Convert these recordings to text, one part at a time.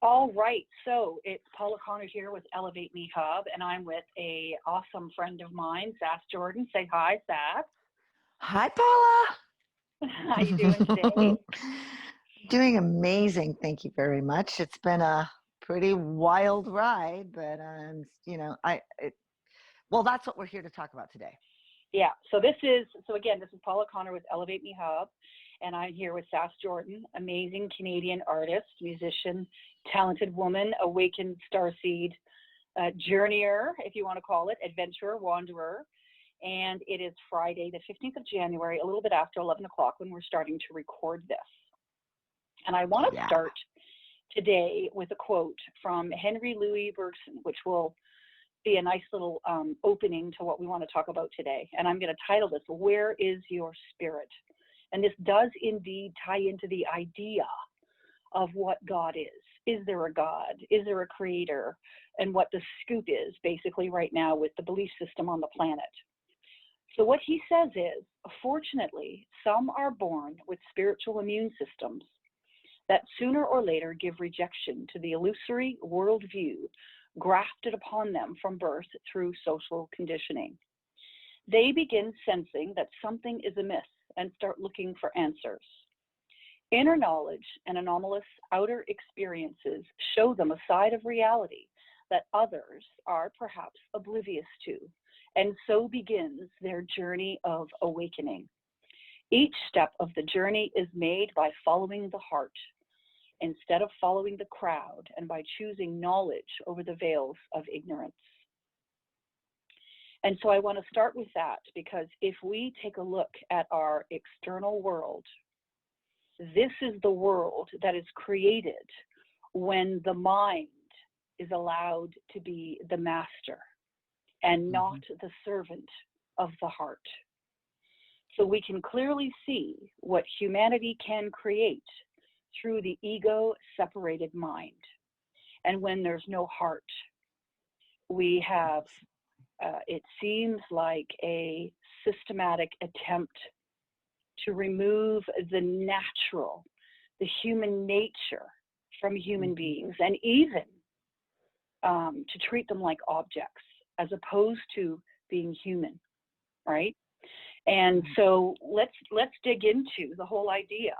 All right, so it's Paula Connor here with Elevate Me Hub, and I'm with a awesome friend of mine, Sass Jordan. Say hi, Sass. Hi, Paula. How you doing today? Doing amazing. Thank you very much. It's been a pretty wild ride, but well, that's what we're here to talk about today. Yeah, again, this is Paula Connor with Elevate Me Hub, and I'm here with Sass Jordan, amazing Canadian artist, musician, talented woman, awakened starseed, journeyer, if you want to call it, adventurer, wanderer. And it is Friday, the 15th of January, a little bit after 11 o'clock when we're starting to record this. And I want to start today with a quote from Henry Louis Bergson, which will be a nice little opening to what we want to talk about today. And I'm going to title this, Where is Your Spirit? And this does indeed tie into the idea of what God is. Is there a God? Is there a creator? And what the scoop is basically right now with the belief system on the planet. So what he says is, fortunately, some are born with spiritual immune systems that sooner or later give rejection to the illusory worldview grafted upon them from birth through social conditioning. They begin sensing that something is amiss and start looking for answers. Inner knowledge and anomalous outer experiences show them a side of reality that others are perhaps oblivious to, and so begins their journey of awakening. Each step of the journey is made by following the heart, instead of following the crowd, and by choosing knowledge over the veils of ignorance. And so I want to start with that, because if we take a look at our external world, this is the world that is created when the mind is allowed to be the master and not the servant of the heart. So we can clearly see what humanity can create through the ego-separated mind. And when there's no heart, we have, it seems like a systematic attempt to remove the natural, the human nature from human beings, and even to treat them like objects as opposed to being human, right? And so let's dig into the whole idea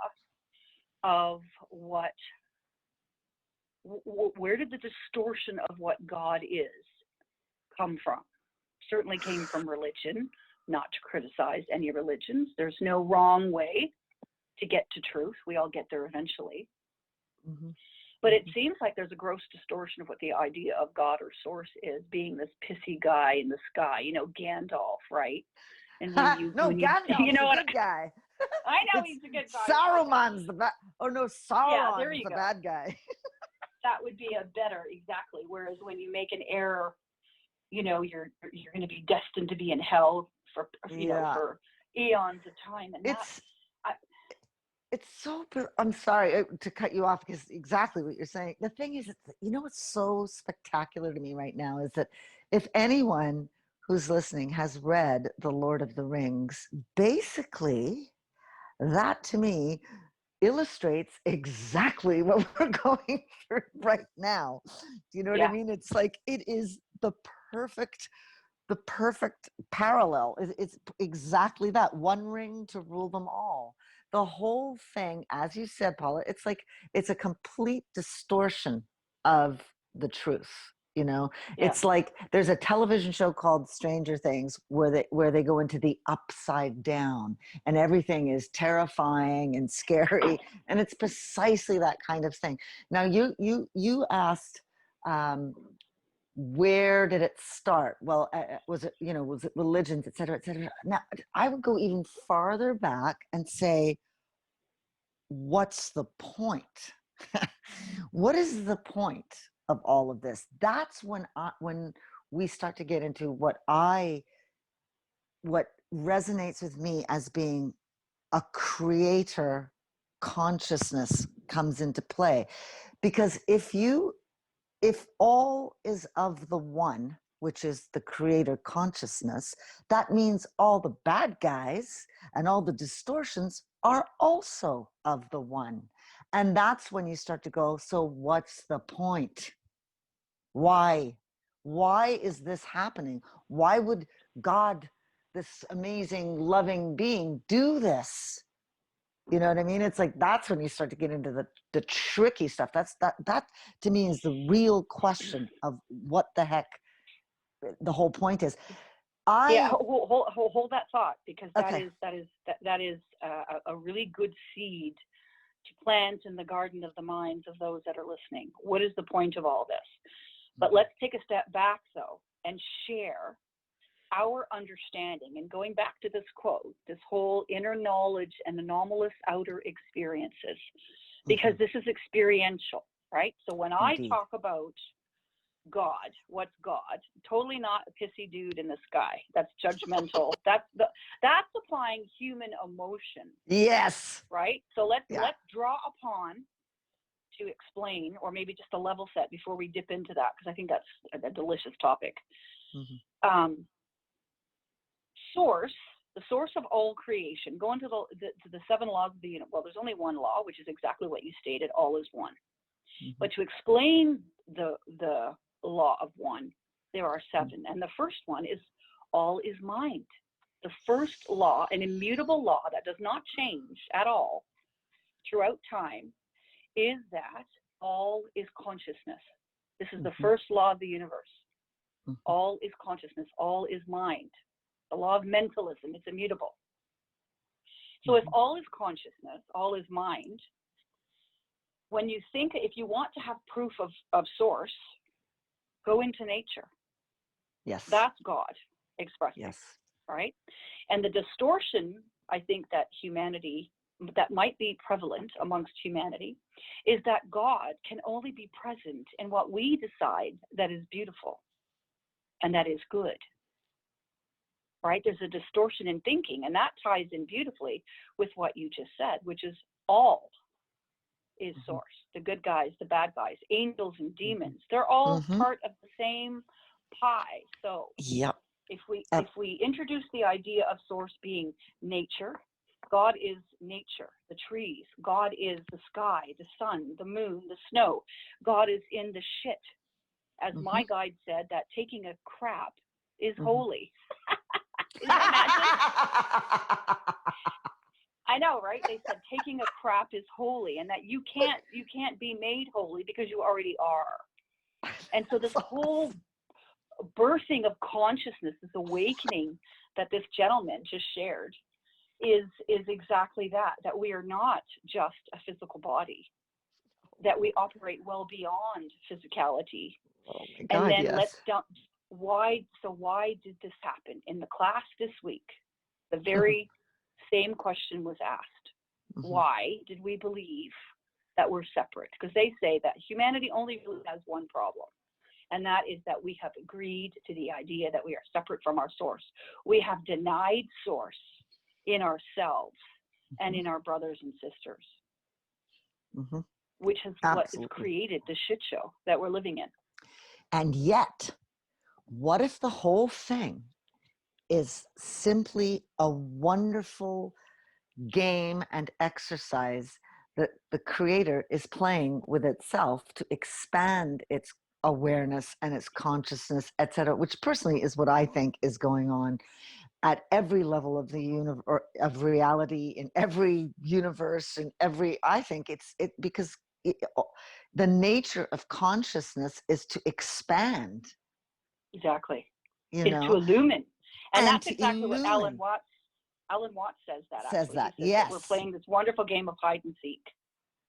of where did the distortion of what God is come from? Certainly came from religion, not to criticize any religions. There's no wrong way to get to truth. We all get there eventually. But it seems like there's a gross distortion of what the idea of God or source is, being this pissy guy in the sky, Gandalf, right? And Gandalf's you know a good guy. I know he's a good guy. Saruman's the bad. Oh no, Sauron's the bad guy. That would be a better, exactly. Whereas when you make an error, you're going to be destined to be in hell for for eons of time. And it's so. I'm sorry to cut you off, because exactly what you're saying. The thing is, what's so spectacular to me right now is that if anyone who's listening has read The Lord of the Rings, basically, that to me illustrates exactly what we're going through right now. Do you know what I mean? It's like it is the perfect parallel. It's exactly that. One ring to rule them all. The whole thing, as you said, Paula, it's like it's a complete distortion of the truth. It's like there's a television show called Stranger Things where they go into the upside down and everything is terrifying and scary, and it's precisely that kind of thing. Now you asked, where did it start? Well, was it religions, et cetera, et cetera. Now I would go even farther back and say, what's the point? What is the point of all of this? That's when we start to get into what resonates with me as being a creator consciousness comes into play. Because if all is of the one, which is the creator consciousness, that means all the bad guys and all the distortions are also of the one. And that's when you start to go, so what's the point? Why? Why is this happening? Why would God, this amazing, loving being, do this? You know what I mean? It's like, that's when you start to get into the tricky stuff. That to me is the real question of what the heck the whole point is. Hold that thought, because that Okay. is a really good seed to plant in the garden of the minds of those that are listening. What is the point of all this? But let's take a step back, though, and share our understanding. And going back to this quote, this whole inner knowledge and anomalous outer experiences, because this is experiential, right? So when I talk about God, what's God? Totally not a pissy dude in the sky. That's judgmental. That's applying human emotion. Yes. Right? So let's draw upon to explain, or maybe just a level set before we dip into that, because I think that's a delicious topic. Source, the source of all creation, go into the 7 laws of the universe. Well, there's only one law, which is exactly what you stated, all is one. But to explain the law of one, there are 7. And the first one is all is mind. The first law, an immutable law that does not change at all throughout time, is that all is consciousness. This is the first law of the universe. All is consciousness, all is mind. The law of mentalism, it's immutable. So if all is consciousness, all is mind, when you think, if you want to have proof of source, go into nature. Yes. That's God expressing. Yes. Right? And the distortion, I think, that might be prevalent amongst humanity, is that God can only be present in what we decide that is beautiful and that is good. Right? There's a distortion in thinking, and that ties in beautifully with what you just said, which is all is source. The good guys, the bad guys, angels and demons, they're all part of the same pie. So if we introduce the idea of source being nature, God is nature, the trees. God is the sky, the sun, the moon, the snow. God is in the shit. As my guide said, that taking a crap is holy. Can you imagine? I know, right? They said taking a crap is holy, and that you can't be made holy because you already are. And so this whole birthing of consciousness, this awakening that this gentleman just shared, is exactly that we are not just a physical body, that we operate well beyond physicality. Oh my God, and then let's dump why did this happen? In the class this week, the very same question was asked. Why did we believe that we're separate? Because they say that humanity only really has one problem, and that is that we have agreed to the idea that we are separate from our source. We have denied source in ourselves and in our brothers and sisters, which is what has created the shit show that we're living in. And yet, what if the whole thing is simply a wonderful game and exercise that the creator is playing with itself to expand its awareness and its consciousness, etc., which personally is what I think is going on at every level of the universe, of reality, in every universe, in every, I think because the nature of consciousness is to expand. Exactly. You is know, to illumine. And that's exactly illumine. what Alan Watts says that. Says actually. that, He says yes. that we're playing this wonderful game of hide and seek.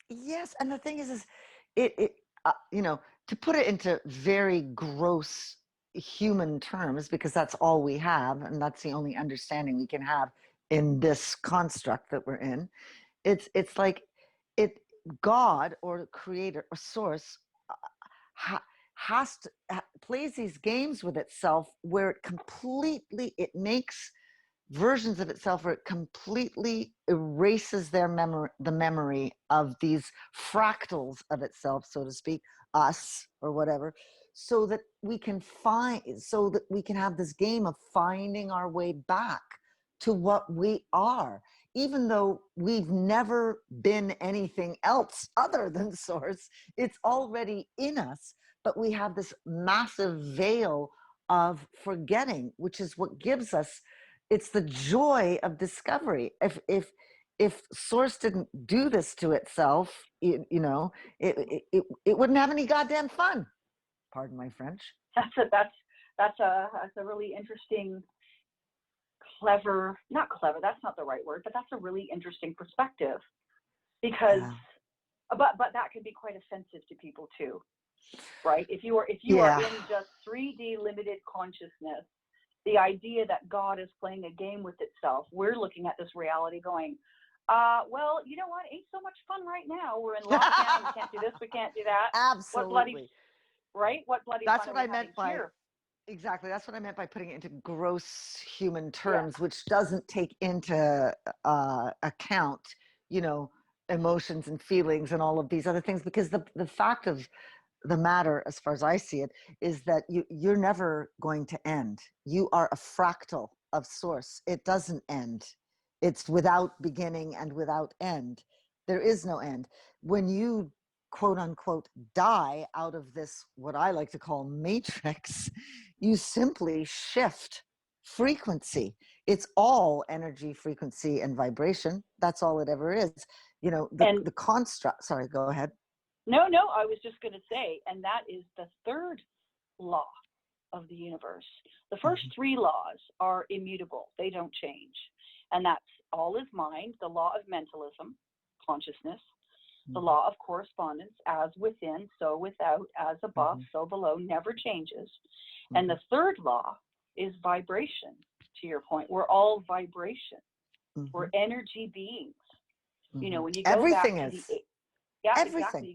Yes, and the thing is you know, to put it into very gross human terms, because that's all we have, and that's the only understanding we can have in this construct that we're in. It's like God or creator or source plays these games with itself where it makes versions of itself where it completely erases the memory of these fractals of itself, so to speak, us or whatever, so that we can have this game of finding our way back to what we are even though we've never been anything else other than source, it's already in us, but we have this massive veil of forgetting, which is what gives us, it's the joy of discovery. If source didn't do this to itself, it wouldn't have any goddamn fun. Pardon my French. That's a really interesting, not clever, that's not the right word, but that's a really interesting perspective, because but that can be quite offensive to people too, right? If you are in just 3D limited consciousness, the idea that God is playing a game with itself, we're looking at this reality going, well, you know what, ain't so much fun right now, we're in lockdown, we can't do this, we can't do that. Absolutely. What bloody That's fun what are we I meant by here? exactly. That's what I meant by putting it into gross human terms, which doesn't take into account, emotions and feelings and all of these other things. Because the fact of the matter, as far as I see it, is that you're never going to end. You are a fractal of source. It doesn't end. It's without beginning and without end. There is no end. When you quote unquote die out of this, what I like to call matrix, you simply shift frequency. It's all energy, frequency, and vibration. That's all it ever is. The construct, sorry, go ahead. No, I was just going to say, and that is the third law of the universe. The first three laws are immutable. They don't change. And that's all is mind, the law of mentalism, consciousness, the law of correspondence, as within, so without, as above, so below, never changes. And the third law is vibration, to your point. We're all vibration. We're energy beings. When you go everything back to is. everything. Exactly. You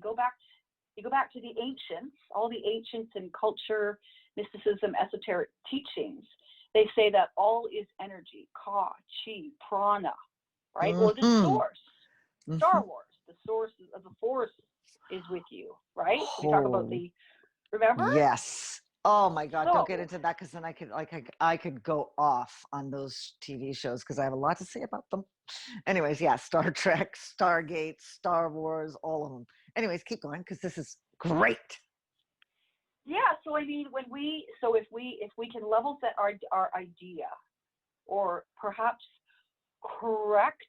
go back to the ancients, all the ancients in culture, mysticism, esoteric teachings. They say that all is energy, ka, chi, prana, right? Or the source. Star Wars, the source of the force is with you, right? We talk about remember? Yes. Oh my God, don't get into that, because then I could go off on those TV shows, because I have a lot to say about them. Anyways, yeah, Star Trek, Stargate, Star Wars, all of them. Anyways, keep going, because this is great. Yeah, so I mean, if we can level set our idea, or perhaps correct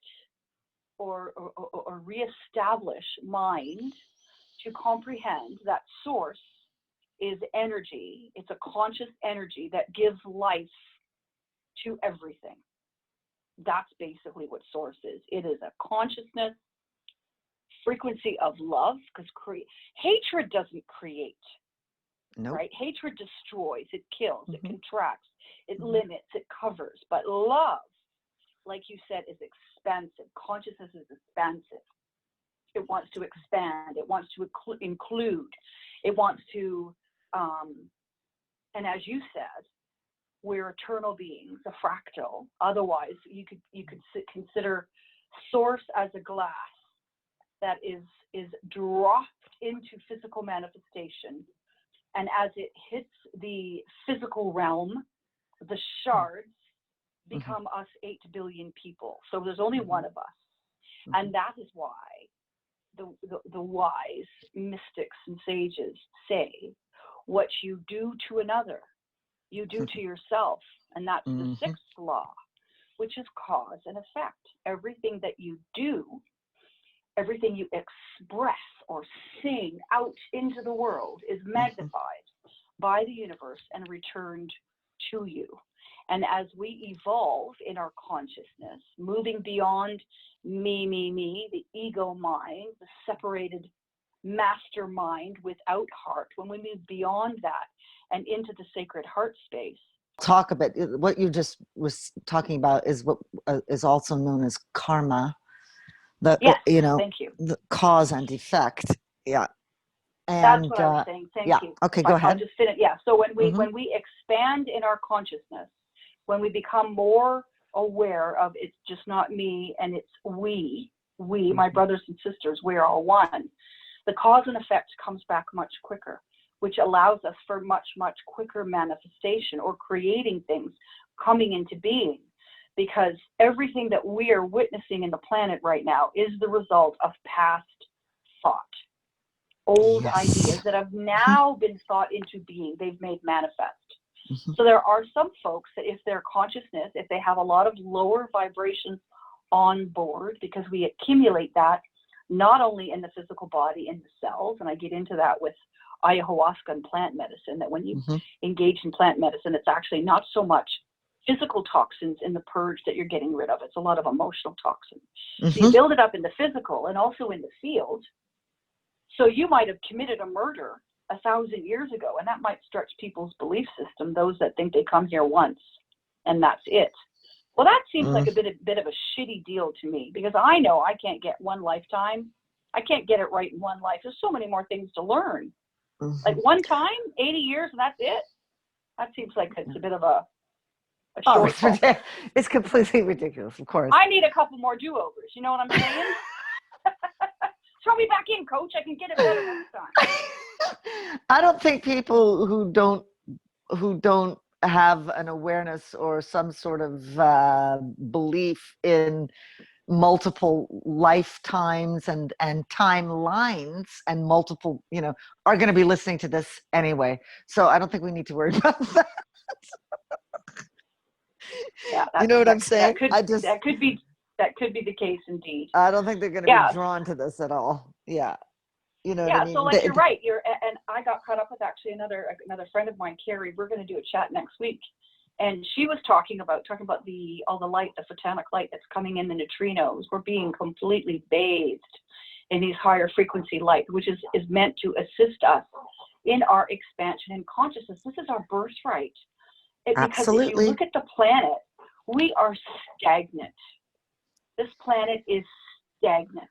or reestablish mind to comprehend that source is energy. It's a conscious energy that gives life to everything. That's basically what source is. It is a consciousness, frequency of love, because hatred doesn't create. Nope. Right? Hatred destroys, it kills, it contracts, it limits, it covers. But love, like you said, is expansive. Consciousness is expansive. It wants to expand. It wants to include. It wants to, and as you said, we're eternal beings, a fractal. Otherwise, you could consider source as a glass that is dropped into physical manifestation. And as it hits the physical realm, the shards become us 8 billion people. So there's only one of us. And that is why the wise mystics and sages say, what you do to another, you do to yourself. And that's the sixth law, which is cause and effect. Everything that you do, everything you express or sing out into the world is magnified by the universe and returned to you. And as we evolve in our consciousness, moving beyond me, the ego mind, the separated mastermind without heart, when we move beyond that and into the sacred heart space. Talk about what you just was talking about is what is also known as karma. Yes, thank you. The cause and effect. Yeah. And, that's what I was saying. Thank you. Okay, go ahead. I'll just finish. Yeah. So when we expand in our consciousness, when we become more aware of it's just not me and it's we, my brothers and sisters, we're all one. The cause and effect comes back much quicker, which allows us for much, much quicker manifestation or creating things coming into being. because everything that we are witnessing in the planet right now is the result of past thought. Old ideas that have now been thought into being, they've made manifest. So there are some folks that if their consciousness, if they have a lot of lower vibrations on board, because we accumulate that not only in the physical body, in the cells, and I get into that with ayahuasca and plant medicine, that when you engage in plant medicine, it's actually not so much physical toxins in the purge that you're getting rid of. It's a lot of emotional toxins. So you build it up in the physical and also in the field. So you might have committed a murder 1,000 years ago, and that might stretch people's belief system, those that think they come here once and that's it. Well, that seems like a bit of a shitty deal to me, because I know I can't get one lifetime. I can't get it right in one life. There's so many more things to learn. Like one time, 80 years, and that's it. That seems like it's a bit of a shortfall. It's completely ridiculous, of course. I need a couple more do-overs. You know what I'm saying? Throw me back in, coach. I can get it better next time. I don't think people who don't have an awareness or some sort of belief in multiple lifetimes and timelines and multiple, are going to be listening to this anyway. So I don't think we need to worry about that. Yeah, you know what I'm saying? That could be the case indeed. I don't think they're going to be drawn to this at all. Yeah. You know what I mean? So like you're right. And I got caught up with actually another friend of mine, Carrie. We're going to do a chat next week, and she was talking about all the light, the photonic light that's coming in the neutrinos. We're being completely bathed in these higher frequency light, which is meant to assist us in our expansion and consciousness. This is our birthright. Because if you look at the planet, we are stagnant. This planet is stagnant.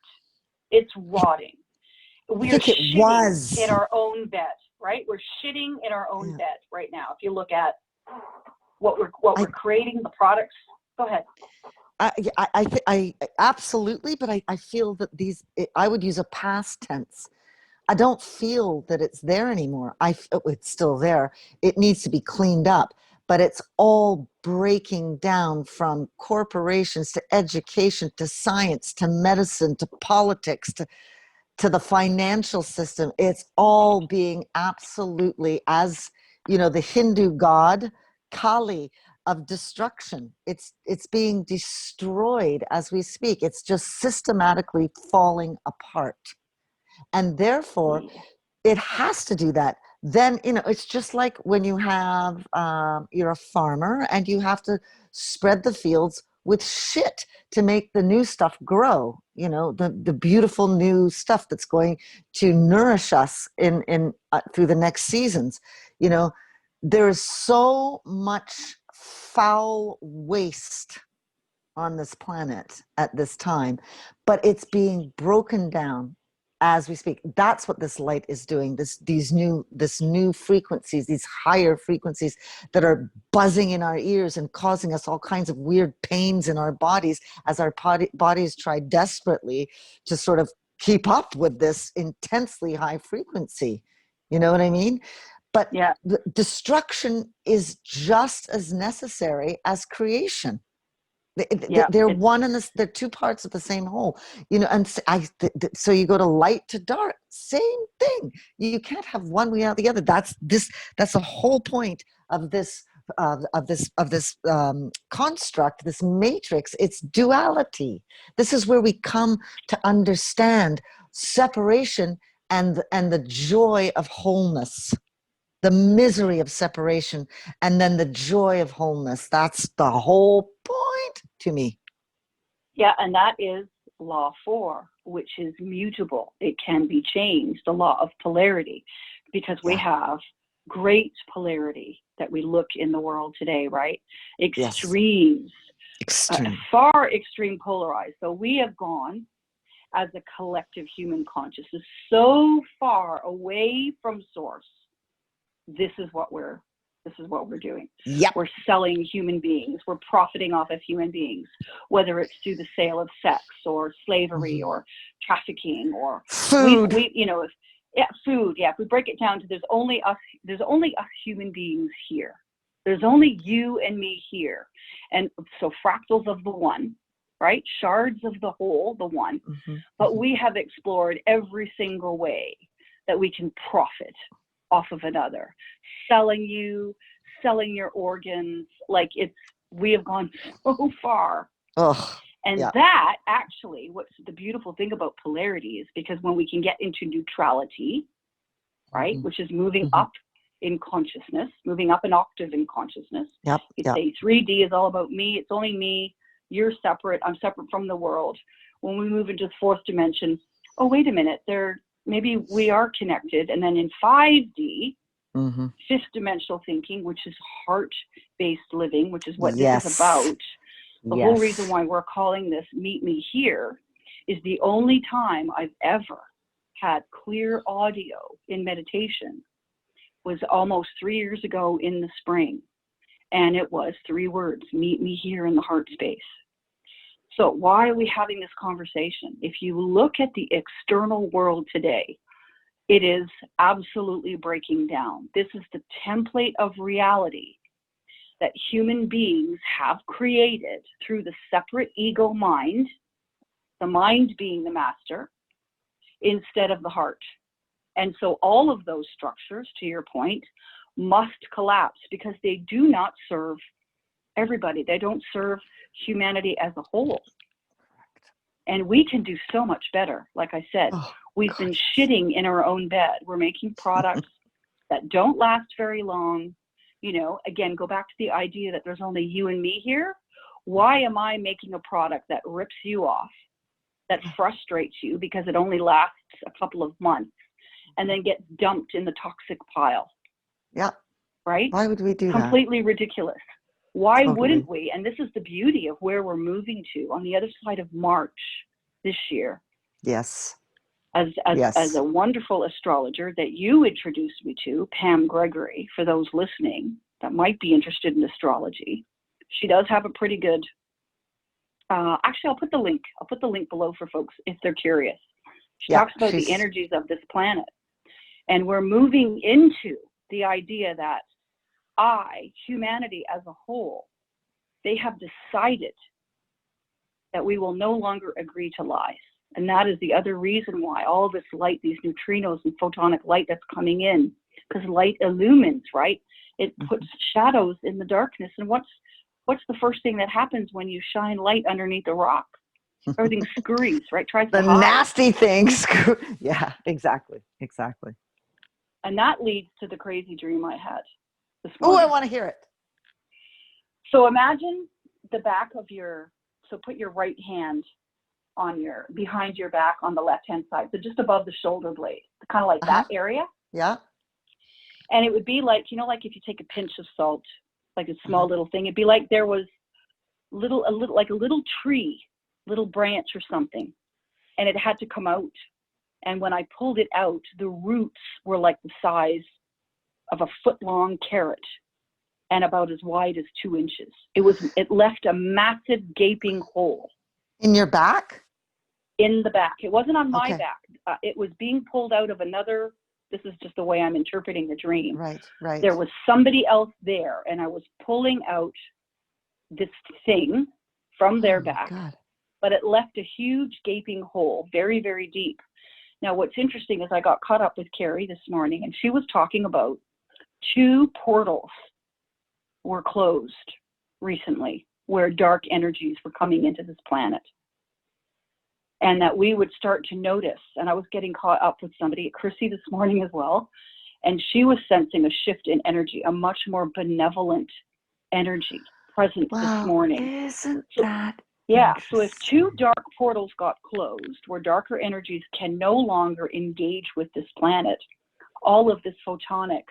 It's rotting. We're shitting in our own bed, right? We're shitting in our own bed right now. If you look at what we're creating, the products. Go ahead. I absolutely, but I feel that I would use a past tense. I don't feel that it's there anymore. It's still there. It needs to be cleaned up, but it's all breaking down, from corporations to education to science to medicine to politics to the financial system. It's all being absolutely, as the Hindu god Kali, of destruction. It's being destroyed as we speak. It's just systematically falling apart. And therefore, it has to do that. Then, it's just like when you have, you're a farmer and you have to spread the fields with shit to make the new stuff grow, the beautiful new stuff that's going to nourish us in through the next seasons. There's so much foul waste on this planet at this time, but it's being broken down as we speak. That's what this light is doing. These new frequencies, these higher frequencies that are buzzing in our ears and causing us all kinds of weird pains in our bodies, as our bodies try desperately to sort of keep up with this intensely high frequency. You know what I mean? But the destruction is just as necessary as creation. They're one and they're two parts of the same whole, and so you go to light to dark, same thing. You can't have one without the other. That's the whole point of this construct, this matrix. It's duality. This is where we come to understand separation and the joy of wholeness, the misery of separation, and then the joy of wholeness. That's the whole point to me. Yeah, and that is law 4, which is mutable. It can be changed, the law of polarity, because we have great polarity that we look in the world today, right? Extremes, far extreme polarized. So we have gone as a collective human consciousness so far away from source. This is what we're doing. Yep. We're selling human beings. We're profiting off of human beings, whether it's through the sale of sex or slavery or trafficking or food. Food. Yeah. If we break it down to there's only us human beings here. There's only you and me here. And so fractals of the one, right? Shards of the whole, the one. But we have explored every single way that we can profit off of another. Selling you, selling your organs, like we have gone so far. And that actually, what's the beautiful thing about polarity is because when we can get into neutrality, right, which is moving up in consciousness, moving up an octave in consciousness. You say 3D is all about me. It's only me. You're separate. I'm separate from the world. When we move into the fourth dimension, oh, wait a minute, maybe we are connected. And then in 5D, fifth dimensional thinking, which is heart-based living, which is what this is about. The whole reason why we're calling this Meet Me Here is the only time I've ever had clear audio in meditation was almost 3 years ago in the spring. And it was 3 words, meet me here in the heart space. So why are we having this conversation? If you look at the external world today, it is absolutely breaking down. This is the template of reality that human beings have created through the separate ego mind, the mind being the master, instead of the heart. And so all of those structures, to your point, must collapse because they do not serve everybody. They don't serve humanity as a whole. And we can do so much better. Like I said, we've been shitting in our own bed. We're making products that don't last very long. You know, again, go back to the idea that there's only you and me here. Why am I making a product that rips you off, that frustrates you because it only lasts a couple of months and then gets dumped in the toxic pile? Right? Why would we do that? Completely ridiculous. Why wouldn't we? And this is the beauty of where we're moving to on the other side of March this year. As a wonderful astrologer that you introduced me to, Pam Gregory, for those listening that might be interested in astrology, she does have a pretty good, actually I'll put the link below for folks if they're curious. She talks about the energies of this planet. And we're moving into the idea that humanity as a whole, they have decided that we will no longer agree to lies. And that is the other reason why all this light, these neutrinos and photonic light that's coming in, because light illumines, right? It puts shadows in the darkness. And what's the first thing that happens when you shine light underneath a rock? Everything scurries, right? Tries to hide. Nasty things. Yeah, exactly. And that leads to the crazy dream I had this morning. Oh, I want to hear it. So imagine the back of put your right hand behind your back on the left-hand side. So just above the shoulder blade, kind of like that area. Yeah. And it would be like, like if you take a pinch of salt, like a small little thing, it'd be like there was like a little tree, little branch or something, and it had to come out. And when I pulled it out, the roots were like the size of a foot-long carrot and about as wide as 2 inches. It left a massive gaping hole. In your back? In the back. It wasn't on my back. It was being pulled out of another. This is just the way I'm interpreting the dream. Right. There was somebody else there, and I was pulling out this thing from their back, but it left a huge gaping hole, very, very deep. Now, what's interesting is I got caught up with Carrie this morning, and she was talking about 2 portals were closed recently where dark energies were coming into this planet. And that we would start to notice, and I was getting caught up with somebody, Chrissy, this morning as well, and she was sensing a shift in energy, a much more benevolent energy present this morning. Isn't that so if 2 dark portals got closed, where darker energies can no longer engage with this planet, all of this photonic,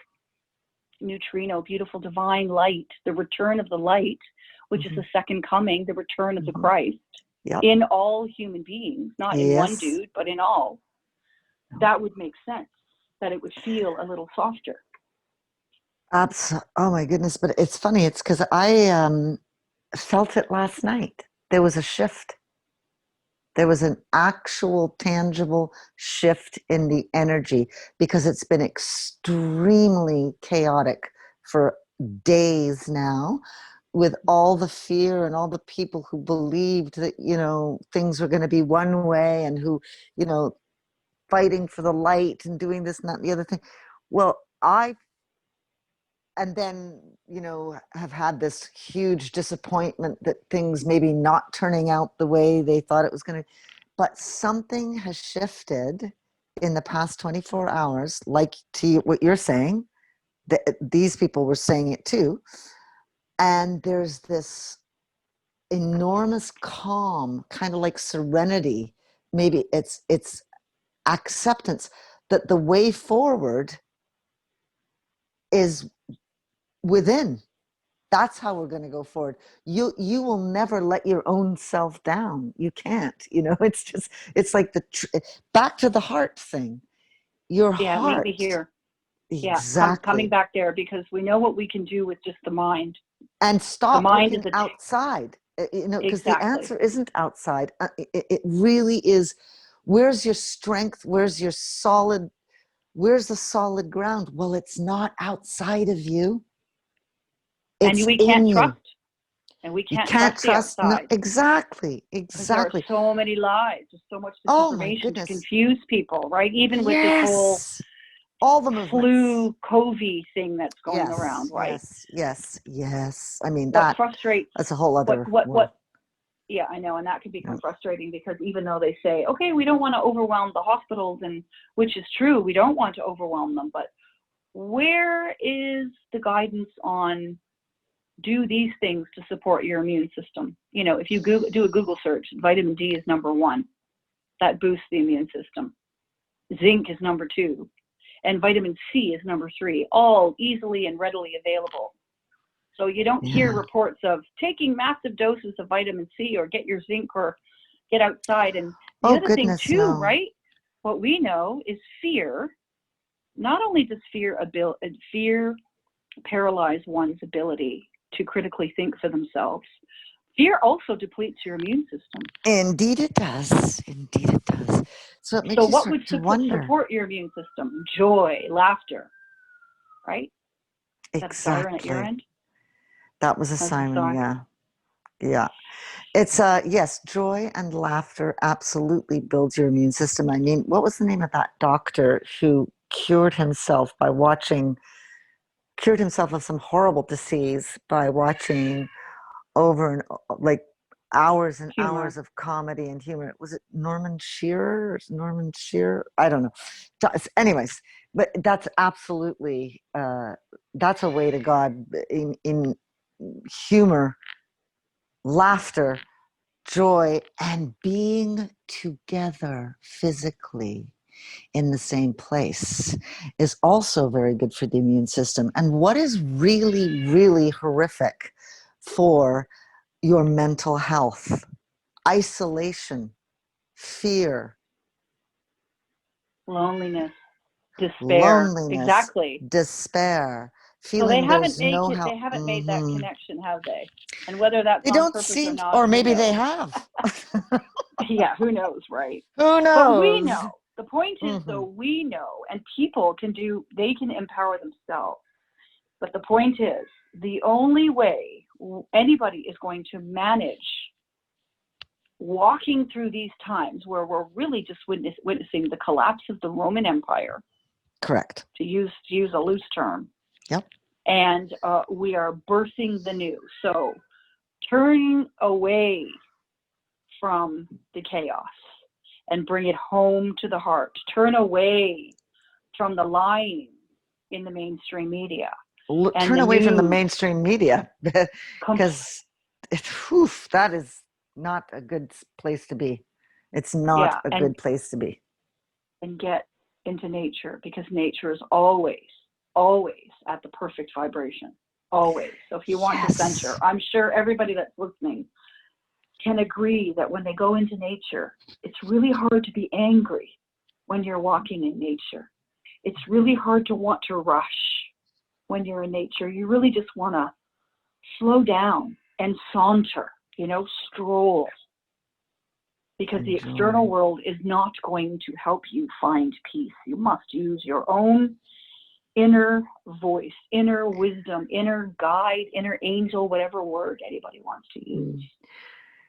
neutrino, beautiful divine light, the return of the light, which is the second coming, the return of the Christ, in all human beings, not in one dude, but in all, that would make sense, that it would feel a little softer. Oh my goodness. But it's funny. It's because I felt it last night. There was a shift. There was an actual tangible shift in the energy because it's been extremely chaotic for days now with all the fear and all the people who believed that, things were going to be one way, and who, fighting for the light and doing this and that and the other thing. Well, and then, have had this huge disappointment that things maybe not turning out the way they thought it was going to. But something has shifted in the past 24 hours, like what you're saying, that these people were saying it too. And there's this enormous calm, kind of like serenity. Maybe it's acceptance that the way forward is within. That's how we're going to go forward. You will never let your own self down. You can't. It's like back to the heart thing. Your heart. Meet me here. Exactly. Coming back there, because we know what we can do with just the mind. And stop looking outside. Because the answer isn't outside. It really is. Where's your strength? Where's the solid ground? Well, it's not outside of you. It's we can't in trust. You. And we can't trust the outside. No, exactly. There are so many lies. There's so much disinformation to confuse people, right? Even with this whole all the flu COVID thing that's going around, right? Yes. I mean, what frustrates. That's a whole other. What? Yeah, I know, and that can become frustrating, because even though they say, okay, we don't want to overwhelm the hospitals, and which is true, we don't want to overwhelm them, but where is the guidance on do these things to support your immune system? If you do a Google search, vitamin D is number 1. That boosts the immune system. Zinc is number 2. And vitamin C is number 3, all easily and readily available. So you don't hear reports of taking massive doses of vitamin C or get your zinc or get outside. And the other thing too, right? What we know is fear. Not only does fear paralyze one's ability to critically think for themselves, fear also depletes your immune system. Indeed it does. So it makes you what would support your immune system? Joy, laughter, right? Exactly. That's siren at your end? That was a siren, yeah. It's yes, joy and laughter absolutely builds your immune system. I mean, what was the name of that doctor who cured himself of some horrible disease by watching over and like hours and hours of comedy and humor? Was it Norman Shearer? I don't know. Anyways, but that's absolutely that's a way to God in humor, laughter, joy, and being together physically in the same place is also very good for the immune system. And what is really, really horrific for your mental health? Isolation, fear, loneliness, despair. Exactly. Despair. Feeling they haven't made that connection, have they? And whether that's they on don't purpose seem, or not, or maybe they have. Yeah, who knows, right? Who knows? But we know. The point is, though, we know, and people they can empower themselves. But the point is, the only way anybody is going to manage walking through these times where we're really just witnessing the collapse of the Roman Empire. Correct. To use a loose term. Yep. And we are birthing the new. So turning away from the chaos and bring it home to the heart. Turn away from the lying in the mainstream media. Turn away from the mainstream media, because that is not a good place to be. It's not a good place to be. And get into nature, because nature is always at the perfect vibration. Always. So if you want to center, I'm sure everybody that's listening can agree that when they go into nature, it's really hard to be angry when you're walking in nature. It's really hard to want to rush when you're in nature. You really just want to slow down and saunter, stroll. Because the external world is not going to help you find peace. You must use your own inner voice, inner wisdom, inner guide, inner angel, whatever word anybody wants to use.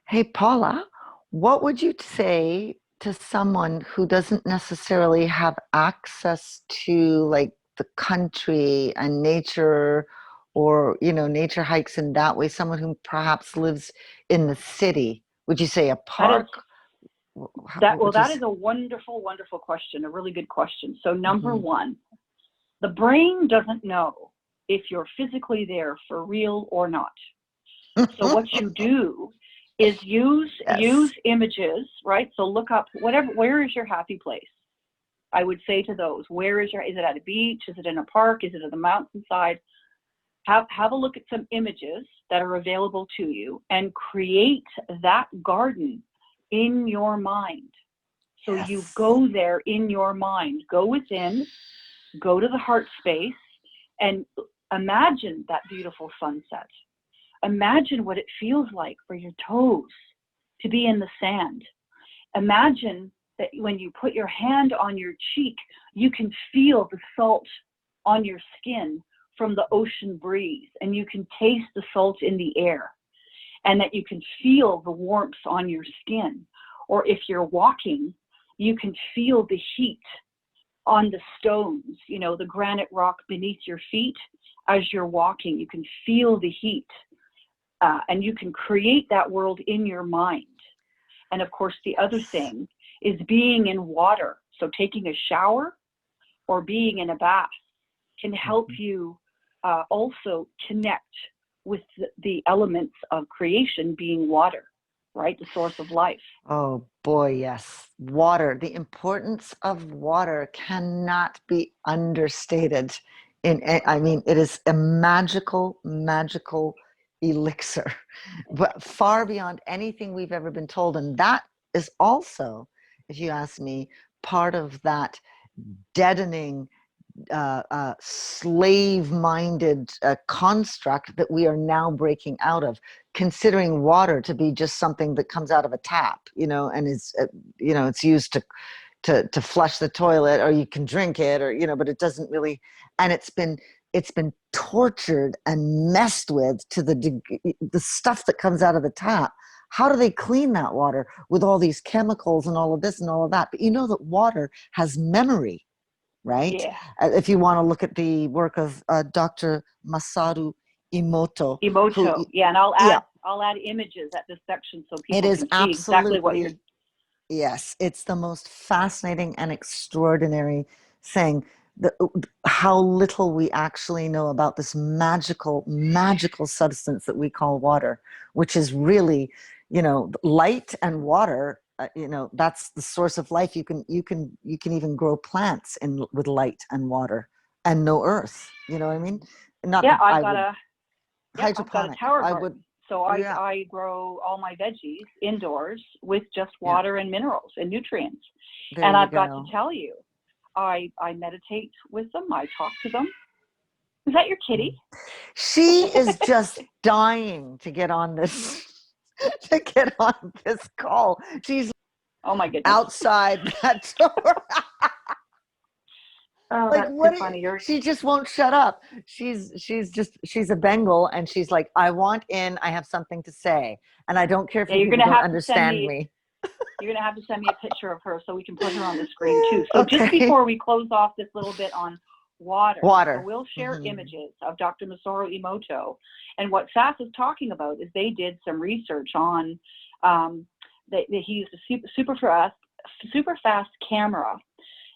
Hey, Paula, what would you say to someone who doesn't necessarily have access to like the country and nature, or, you know, nature hikes in that way, someone who perhaps lives in the city? Would you say a That is park? that is a wonderful, wonderful question, a really good question. So number one, the brain doesn't know if you're physically there for real or not. So what you do is use images, right? So look up where is your happy place? I would say to those, is it at a beach? Is it in a park? Is it at the mountainside? Have a look at some images that are available to you and create that garden in your mind. So you go there in your mind, go within, go to the heart space, and imagine that beautiful sunset. Imagine what it feels like for your toes to be in the sand. Imagine that when you put your hand on your cheek, you can feel the salt on your skin from the ocean breeze, and you can taste the salt in the air, and that you can feel the warmth on your skin. Or if you're walking, you can feel the heat on the stones, you know, the granite rock beneath your feet. As you're walking, you can feel the heat, and you can create that world in your mind. And of course, the other thing is being in water. So taking a shower or being in a bath can help you also connect with the elements of creation, being water, right? The source of life. Oh boy, yes. Water. The importance of water cannot be understated. I mean, it is a magical, magical elixir, but far beyond anything we've ever been told. And that is also, if you ask me, part of that deadening, slave-minded construct that we are now breaking out of, considering water to be just something that comes out of a tap, you know, and is, you know, it's used to flush the toilet, or you can drink it, or, you know, but it doesn't really, and it's been tortured and messed with to the stuff that comes out of the tap. How do they clean that water with all these chemicals and all of this and all of that? But you know that water has memory, right? Yeah. If you want to look at the work of Dr. Masaru Emoto. And I'll add images at this section so people can see exactly what you're. Yes, it's the most fascinating and extraordinary thing, how little we actually know about this magical, magical substance that we call water, which is really, you know, light and water. You know, that's the source of life. You can even grow plants with light and water and no earth. You know what I mean? Not that I've got a tower garden. I would. So I grow all my veggies indoors with just water and minerals and nutrients. And I've got to tell you, I meditate with them. I talk to them. Is that your kitty? She is just dying to get on this call. She's, oh my goodness, outside that door. Oh, like, that's too funny. She just won't shut up. She's a Bengal, and she's like, I want in. I have something to say, and I don't care if you don't understand me. You're gonna have to send me a picture of her so we can put her on the screen too. So just before we close off this little bit on water. So we'll share images of Dr. Masaru Emoto, and what Sass is talking about is they did some research on. He used a super fast camera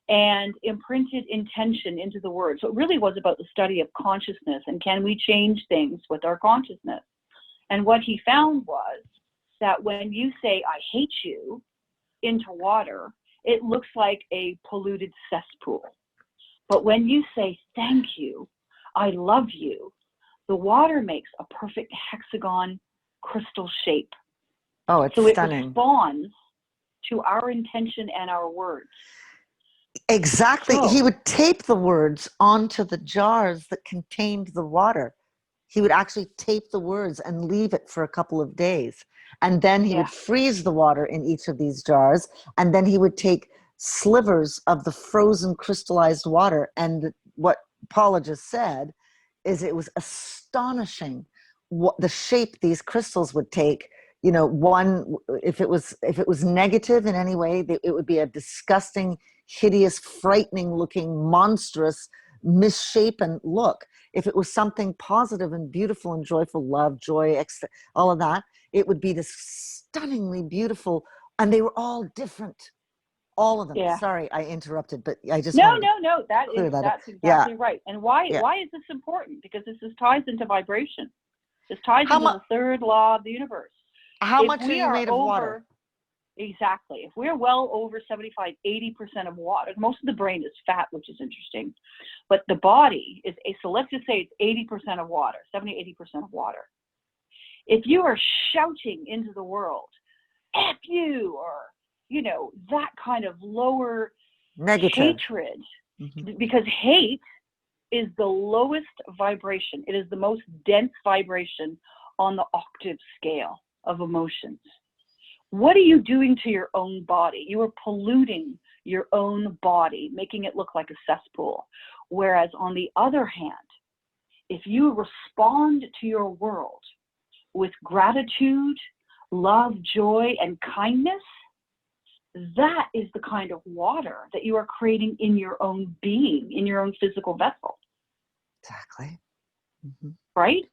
and imprinted intention into the word. So it really was about the study of consciousness and can we change things with our consciousness. And what he found was that when you say, I hate you, into water, it looks like a polluted cesspool. But when you say, thank you, I love you, the water makes a perfect hexagon crystal shape. Oh, it's stunning. It responds to our intention and our words. Exactly. He would tape the words onto the jars that contained the water. He would actually tape the words and leave it for a couple of days. And then he would freeze the water in each of these jars. And then he would take slivers of the frozen crystallized water. And what Paula just said is it was astonishing what the shape these crystals would take. You know, one, if it was negative in any way, it would be a disgusting, hideous, frightening looking, monstrous, misshapen look. If it was something positive and beautiful and joyful, love, joy, all of that, it would be this stunningly beautiful, and they were all different. All of them. Yeah. Sorry, I interrupted, but I just No. That's exactly right. And why is this important? Because this ties into vibration. This ties into the third law of the universe. How much are you made of water? Exactly. If we're well over 75, 80% of water, most of the brain is fat, which is interesting, but the body is, so let's just say it's 80% of water, 70, 80% of water. If you are shouting into the world, F you, or, you know, that kind of lower negative hatred, because hate is the lowest vibration. It is the most dense vibration on the octave scale of emotions. What are you doing to your own body? You are polluting your own body, making it look like a cesspool. Whereas on the other hand, if you respond to your world with gratitude, love, joy, and kindness, that is the kind of water that you are creating in your own being, in your own physical vessel. Exactly. Right?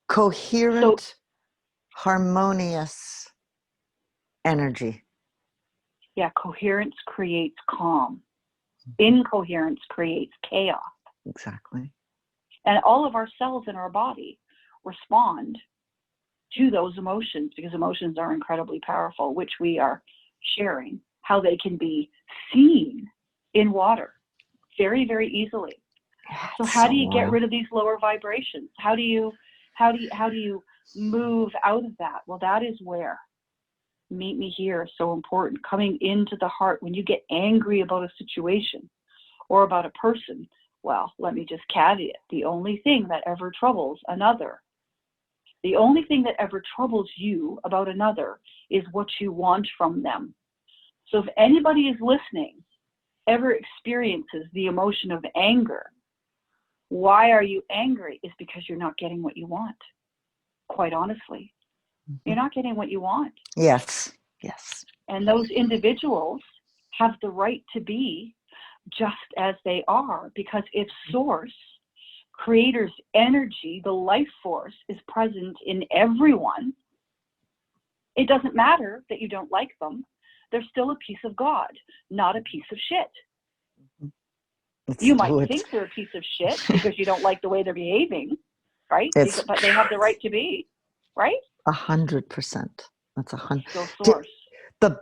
Coherent, harmonious energy. Yeah, coherence creates calm. Incoherence creates chaos. Exactly. And all of our cells in our body respond to those emotions, because emotions are incredibly powerful, which we are sharing, how they can be seen in water very, very easily. So how do you get rid of these lower vibrations? How do you move out of that? Well, that is where Meet Me Here is so important. Coming into the heart. When you get angry about a situation or about a person, well, let me just caveat, the only thing that ever troubles another, the only thing that ever troubles you about another is what you want from them. So if anybody is listening, ever experiences the emotion of anger, why are you angry? It's because you're not getting what you want. Quite honestly, you're not getting what you want. Yes. Yes. And those individuals have the right to be just as they are, because if source, creator's energy, the life force, is present in everyone, it doesn't matter that you don't like them. They're still a piece of God, not a piece of shit. You might think they're a piece of shit because you don't like the way they're behaving, right? But they have the right to be, right? 100%. That's 100. So source. The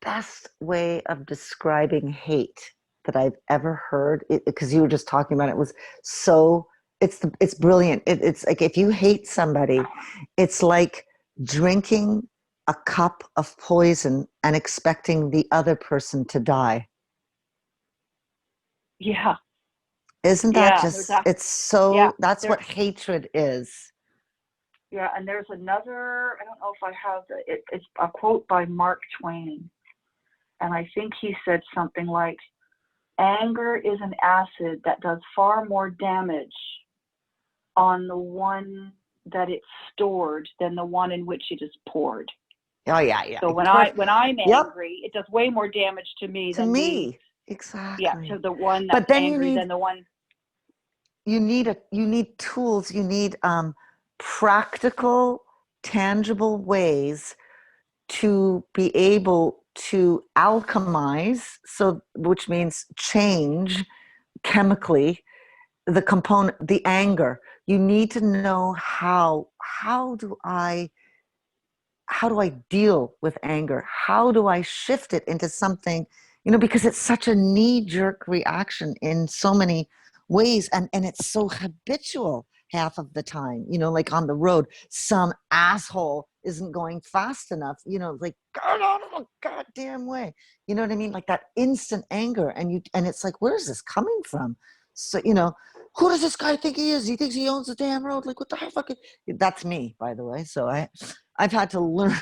best way of describing hate that I've ever heard, because you were just talking about it, was so, it's brilliant. It's like, if you hate somebody, it's like drinking a cup of poison and expecting the other person to die. Yeah. Isn't that it's so, that's what hatred is. Yeah, and there's another, I don't know if I have it's a quote by Mark Twain. And I think he said something like, anger is an acid that does far more damage on the one that it's stored than the one in which it is poured. Oh yeah, yeah. So when I'm angry, it does way more damage to me than me. Exactly. Yeah, to the one that's angry than the one. You need tools. You need practical, tangible ways to be able to alchemize, which means change chemically the component, the anger. You need to know how do I deal with anger? How do I shift it into something, because it's such a knee-jerk reaction in so many ways, and it's so habitual half of the time, like on the road, some asshole isn't going fast enough, like, get out of the goddamn way. You know what I mean? Like that instant anger, and it's like, where is this coming from? So, who does this guy think he is? He thinks he owns the damn road. Like, what the hell? That's me, by the way. So I've had to learn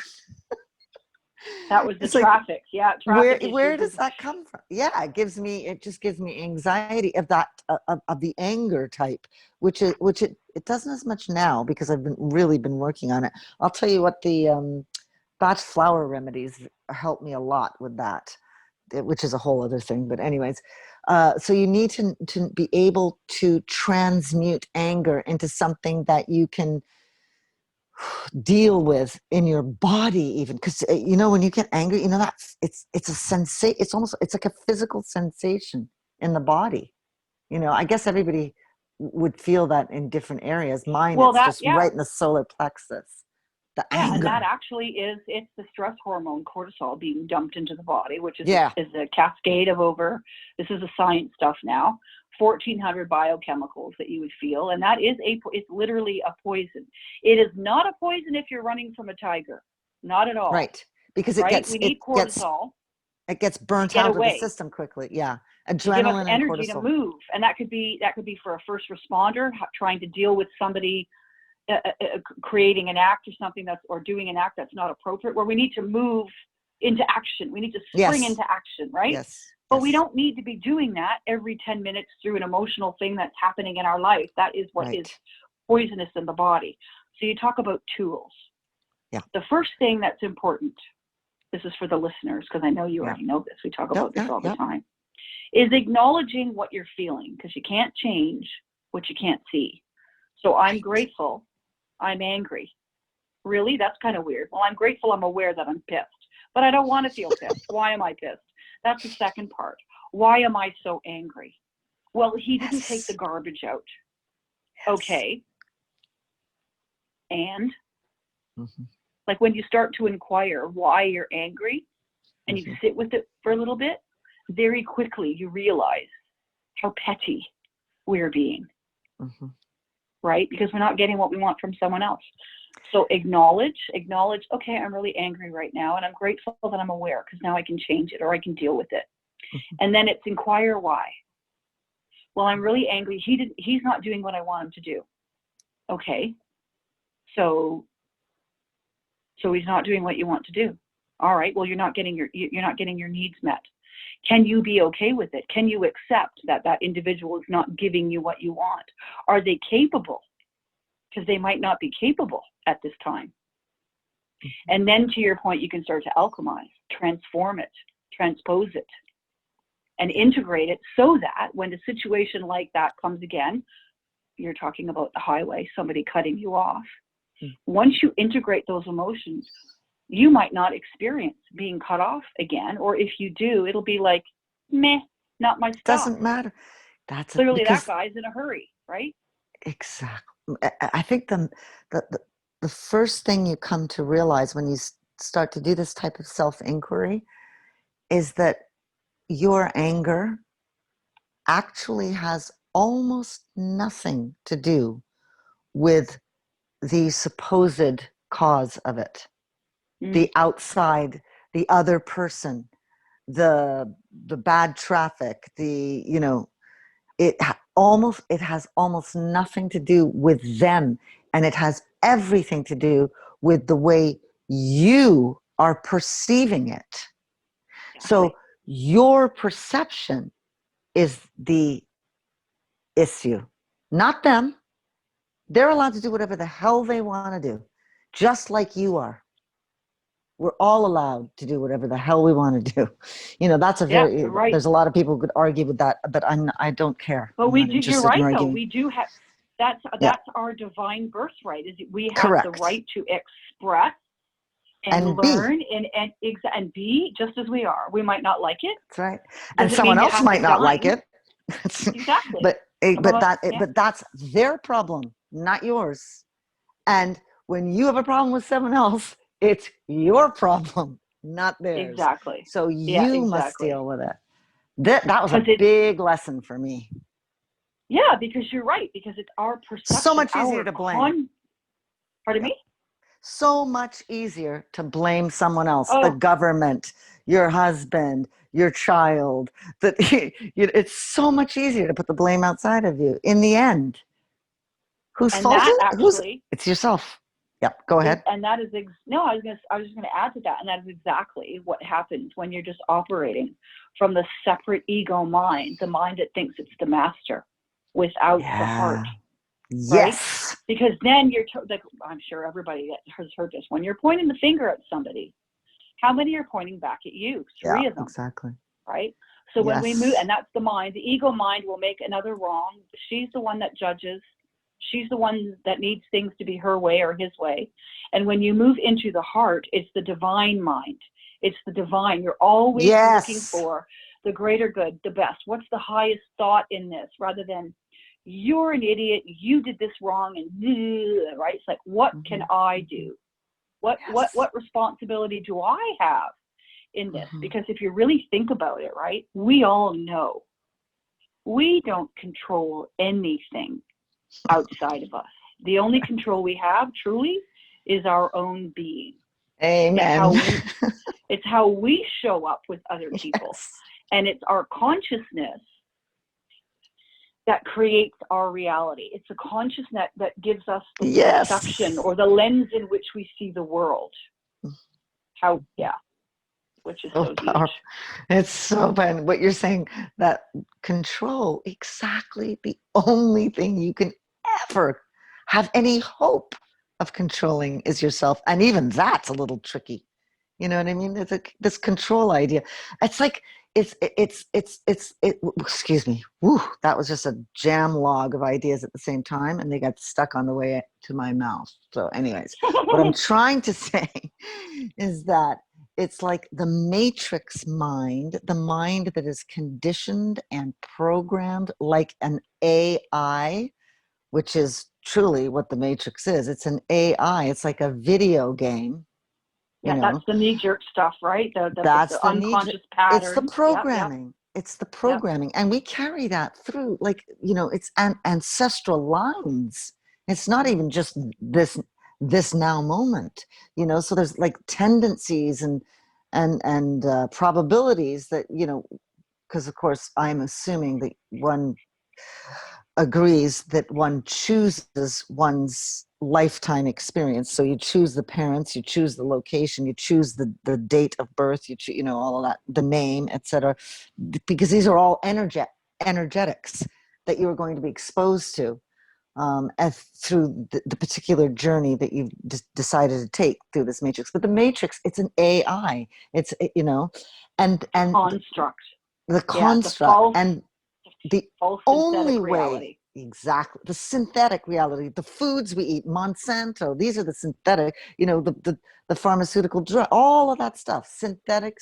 That was the It's like, traffic. Yeah, traffic where issues. does that come from? Yeah, it just gives me anxiety of that, of the anger type, which it doesn't as much now because I've really been working on it. I'll tell you what, the batch flower remedies help me a lot with that, which is a whole other thing. But anyways, so you need to be able to transmute anger into something that you can deal with in your body, even because when you get angry, that's it's a sensation. It's like a physical sensation in the body. I guess everybody would feel that in different areas. Mine, Well, it's that just yeah. right in the solar plexus, the Yeah, and that anger. actually it's the stress hormone cortisol being dumped into the body, which is Yeah. is a cascade of over, this is the science stuff now, 1,400 biochemicals that you would feel, and that is it's literally a poison. It is not a poison if you're running from a tiger, not at all. Right, because right? We need cortisol it gets to burnt get out of the away, system quickly. Yeah, to give us adrenaline and energy to cortisol. move, and that could be for a first responder trying to deal with somebody creating an act or something or doing an act that's not appropriate, where we need to move into action. We need to spring Yes. into action, right? Yes. But we don't need to be doing that every 10 minutes through an emotional thing that's happening in our life. That is what is poisonous in the body. So you talk about tools. Yeah. The first thing that's important, this is for the listeners, because I know you already know this, we talk about this all the time, is acknowledging what you're feeling, because you can't change what you can't see. So I'm grateful. I'm angry. Really? That's kind of weird. Well, I'm grateful. I'm aware that I'm pissed, but I don't want to feel pissed. Why am I pissed? That's the second part. Why am I so angry? Well, he didn't take the garbage out. Yes. Okay. And like when you start to inquire why you're angry and you sit with it for a little bit, very quickly you realize how petty we're being. Right? Because we're not getting what we want from someone else. So acknowledge, okay, I'm really angry right now, and I'm grateful that I'm aware, because now I can change it or I can deal with it. And then it's inquire why. Well, I'm really angry. He's not doing what I want him to do. Okay. So he's not doing what you want to do. All right. Well, you're not getting your needs met. Can you be okay with it? Can you accept that individual is not giving you what you want? Are they capable? Because they might not be capable at this time. And then to your point, you can start to alchemize, transform it, transpose it, and integrate it so that when a situation like that comes again, you're talking about the highway, somebody cutting you off. Once you integrate those emotions, you might not experience being cut off again, or if you do, it'll be like, meh, not my stuff. Doesn't matter. That's clearly that guy's in a hurry, right? Exactly. I think the first thing you come to realize when you start to do this type of self-inquiry is that your anger actually has almost nothing to do with the supposed cause of it. The outside, the other person, the bad traffic, it has almost nothing to do with them, and it has everything to do with the way you are perceiving it. So your perception is the issue, not them. They're allowed to do whatever the hell they want to do, just like you are. We're all allowed to do whatever the hell we want to do. That's a very, there's a lot of people who could argue with that, but I don't care. But we do, you're right though. We do have, that's our divine birthright, is we have the right to express and learn and be just as we are. We might not like it. That's right. And someone else might not like it. Exactly. But that's their problem, not yours. And when you have a problem with someone else, it's your problem, not theirs. Exactly. So you must deal with it. That was a big lesson for me. Yeah, because you're right. Because it's our perception. So much easier to blame. Pardon me? So much easier to blame someone else, the government, your husband, your child. It's so much easier to put the blame outside of you. In the end, whose fault is it? It's yourself. Yep. Go ahead. And that is, no, I was just going to add to that. And that is exactly what happens when you're just operating from the separate ego mind, the mind that thinks it's the master without the heart. Right? Yes. Because then you're, like, I'm sure everybody has heard this. When you're pointing the finger at somebody, how many are pointing back at you? Three of them. Exactly. Right? So when we move, and that's the mind, the ego mind will make another wrong. She's the one that judges. She's the one that needs things to be her way or his way. And when you move into the heart, it's the divine mind. It's the divine. You're always looking for the greater good, the best. What's the highest thought in this, rather than you're an idiot, you did this wrong, and right? It's like, what can I do? What responsibility do I have in this? Because if you really think about it, right, we all know we don't control anything outside of us. The only control we have truly is our own being. Amen. It's how we show up with other people. And it's our consciousness that creates our reality. It's a consciousness that gives us the perception or the lens in which we see the world. Which is so huge. It's so fun. What you're saying, that control, exactly the only thing you can ever have any hope of controlling is yourself. And even that's a little tricky. You know what I mean? It's this control idea. It's like, excuse me. Woo, that was just a jam log of ideas at the same time, and they got stuck on the way to my mouth. So anyways, what I'm trying to say is that it's like the matrix mind, the mind that is conditioned and programmed like an AI, which is truly what the matrix is. It's an AI. It's like a video game. That's the knee-jerk stuff, right? That's the unconscious pattern. It's the programming. It's the programming. And we carry that through, like, it's ancestral lines. It's not even just this now moment, so there's like tendencies and probabilities that, because of course I'm assuming that one agrees that one chooses one's lifetime experience. So you choose the parents, you choose the location, you choose the date of birth, you choose, all of that, the name, etc. Because these are all energetics that you are going to be exposed to as through the particular journey that you've decided to take through this matrix. But the matrix, it's an AI. It's and construct. The construct and the only reality. Way, exactly, the synthetic reality, the foods we eat, Monsanto, these are the synthetic, the pharmaceutical drug, all of that stuff, synthetic.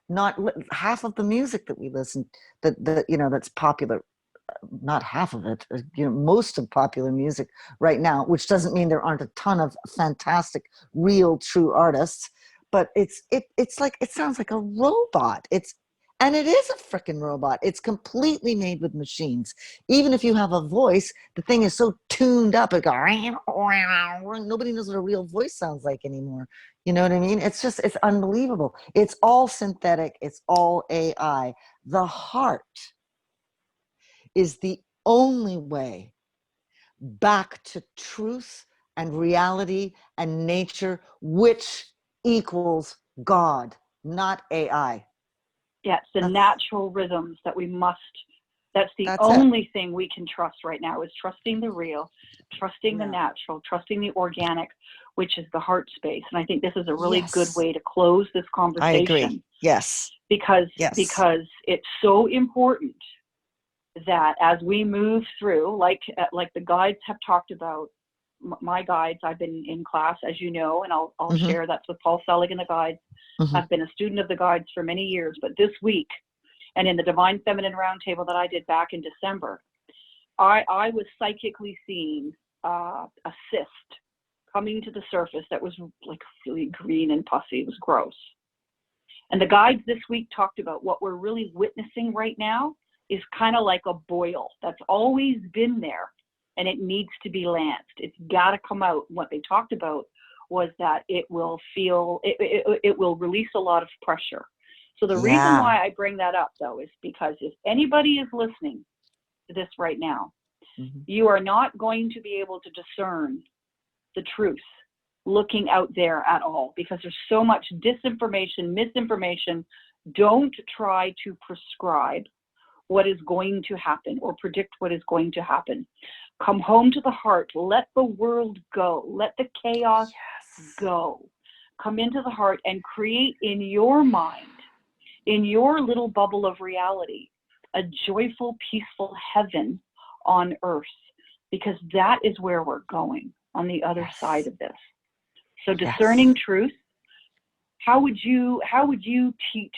Not half of the music that we listen, that's popular, not half of it, most of popular music right now, which doesn't mean there aren't a ton of fantastic, real, true artists, but it's like, it sounds like a robot. And it is a freaking robot. It's completely made with machines. Even if you have a voice, the thing is so tuned up. It goes, nobody knows what a real voice sounds like anymore. You know what I mean? It's unbelievable. It's all synthetic. It's all AI. The heart is the only way back to truth and reality and nature, which equals God, not AI. Yes, the natural rhythms that we must, that's the only thing we can trust right now, is trusting the real, trusting the natural, trusting the organic, which is the heart space. And I think this is a really good way to close this conversation. I agree. Yes. Because it's so important that as we move through, like the guides have talked about, my guides, I've been in class, as you know, and I'll share that's with Paul Selig and the guides. I've been a student of the guides for many years, but this week, and in the Divine Feminine Roundtable that I did back in December, I was psychically seeing a cyst coming to the surface that was like really green and pussy. It was gross. And the guides this week talked about what we're really witnessing right now is kind of like a boil that's always been there, and it needs to be lanced. It's got to come out. What they talked about was that it will release a lot of pressure. So the reason why I bring that up, though, is because if anybody is listening to this right now, you are not going to be able to discern the truth looking out there at all, because there's so much disinformation, misinformation. Don't try to prescribe what is going to happen or predict what is going to happen. Come home to the heart. Let the world go. Let the chaos go. Come into the heart and create in your mind, in your little bubble of reality, a joyful, peaceful heaven on earth, because that is where we're going on the other side of this. So discerning truth, how would you teach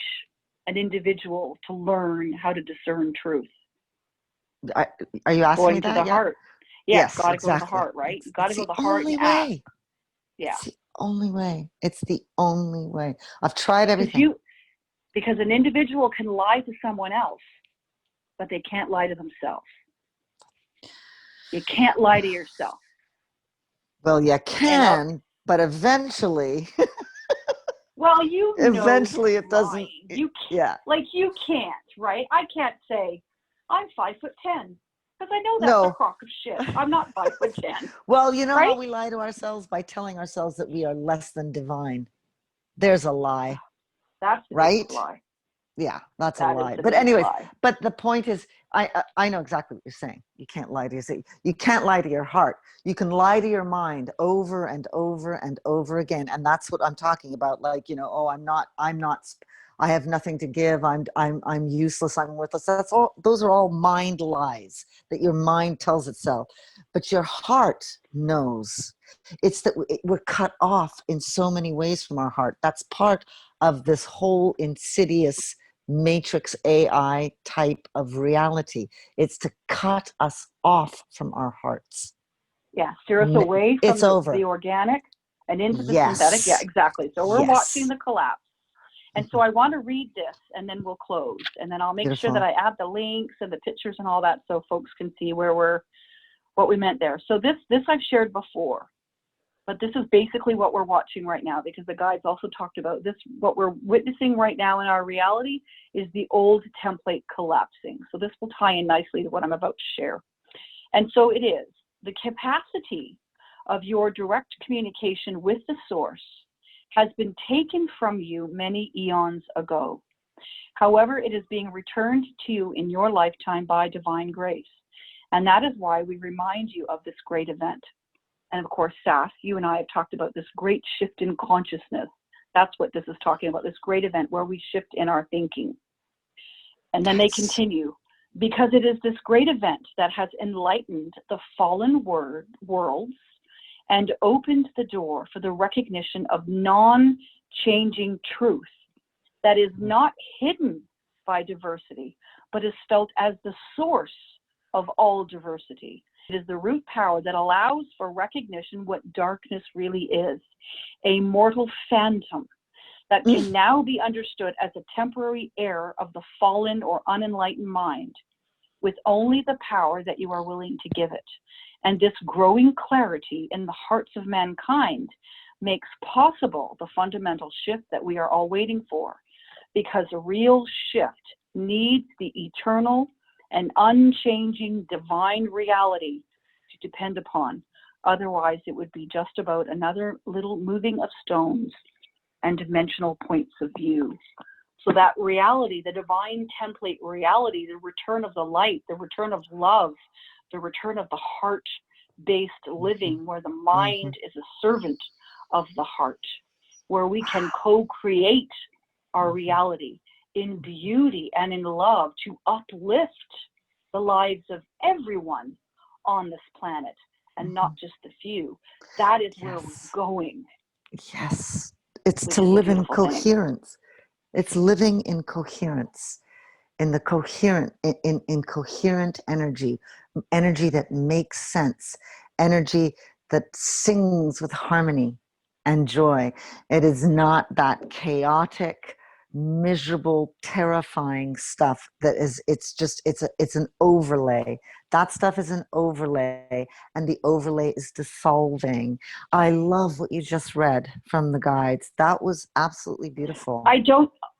an individual to learn how to discern truth? Are you asking going me to that? the heart. Yes, got to exactly. go to the heart, right? You got to go to the heart and way. ask. Yeah. It's the only way. It's the only way. I've tried everything. Because an individual can lie to someone else, but they can't lie to themselves. You can't lie to yourself. Well, you can, but eventually. Well, you know. Eventually it doesn't. You can't, like you can't, right? I can't say, I'm 5'10", because I know that's a crock of shit. I'm not 5'10". Well, you know how we lie to ourselves? By telling ourselves that we are less than divine. There's a lie. That's the biggest lie. Yeah, that's a lie. But anyways, but the point is, I know exactly what you're saying. You can't lie to yourself. You can't lie to your heart. You can lie to your mind over and over and over again, and that's what I'm talking about. Like, you know, oh, I'm not. I have nothing to give. I'm useless. I'm worthless. That's all. Those are all mind lies that your mind tells itself. But your heart knows. It's that we're cut off in so many ways from our heart. That's part of this whole insidious matrix AI type of reality. It's to cut us off from our hearts. Yeah, steer us away from the organic and into the synthetic. Yeah, exactly. So we're watching the collapse. And so I want to read this, and then we'll close. And then I'll make sure that I add the links and the pictures and all that, so folks can see what we meant there. So this I've shared before, but this is basically what we're watching right now, because the guides also talked about this. What we're witnessing right now in our reality is the old template collapsing. So this will tie in nicely to what I'm about to share. And so it is the capacity of your direct communication with the source has been taken from you many eons ago. However, it is being returned to you in your lifetime by divine grace. And that is why we remind you of this great event. And of course, Sass, you and I have talked about this great shift in consciousness. That's what this is talking about, this great event where we shift in our thinking. And then they continue, because it is this great event that has enlightened the fallen worlds and opened the door for the recognition of non-changing truth that is not hidden by diversity, but is felt as the source of all diversity. It is the root power that allows for recognition what darkness really is, a mortal phantom that can now be understood as a temporary error of the fallen or unenlightened mind, with only the power that you are willing to give it. And this growing clarity in the hearts of mankind makes possible the fundamental shift that we are all waiting for, because a real shift needs the eternal and unchanging divine reality to depend upon. Otherwise, it would be just about another little moving of stones and dimensional points of view. So that reality, the divine template reality, the return of the light, the return of love, the return of the heart-based living, where the mind is a servant of the heart, where we can co-create our reality in beauty and in love to uplift the lives of everyone on this planet and not just the few. That is where we're going. Yes. It's to live in coherence. It's living in coherence, in the coherent, in coherent energy that makes sense, energy that sings with harmony and joy. It is not that chaotic, miserable, terrifying stuff that is, it's an overlay. That stuff is an overlay, and the overlay is dissolving. I love what you just read from the guides. That was absolutely beautiful.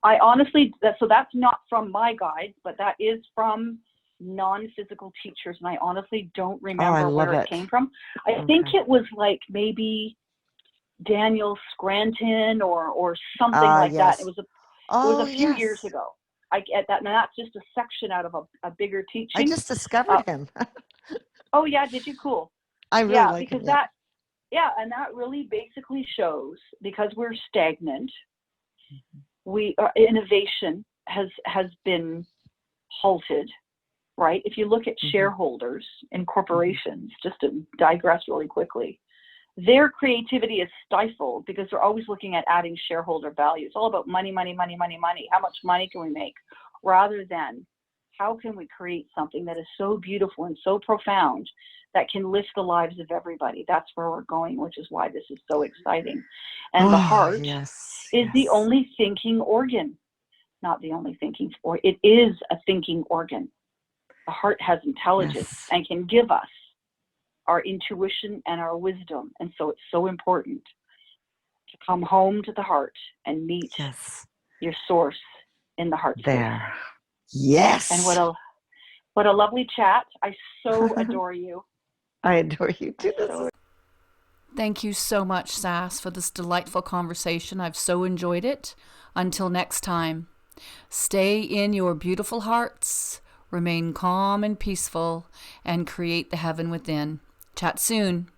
I honestly, so that's not from my guides, but that is from non-physical teachers, and I honestly don't Oh, I remember love where it it. came from. I think it was like maybe Daniel Scranton or something like that. Yes. It was Oh, a few years yes. ago. I get that, and that's just a section out of a bigger I teaching. just discovered him. Oh yeah, did you? Cool. I really Yeah, like him. because Yeah. and that really basically shows, because we're stagnant, innovation has been halted, right? If you look at shareholders in corporations, just to digress really quickly, their creativity is stifled because they're always looking at adding shareholder value. It's all about money, money, money, money, money. How much money can we make? Rather than how can we create something that is so beautiful and so profound that can lift the lives of everybody? That's where we're going, which is why this is so exciting. And the heart is the only thinking organ, not the only thinking, or it is a thinking organ. The heart has intelligence and can give us our intuition and our wisdom. And so it's so important to come home to the heart and meet your source in the heart space. There. Yes. And what a lovely chat. I so adore you. I adore you too. Thank you so much, Sass, for this delightful conversation. I've so enjoyed it. Until next time, stay in your beautiful hearts, remain calm and peaceful, and create the heaven within. Chat soon.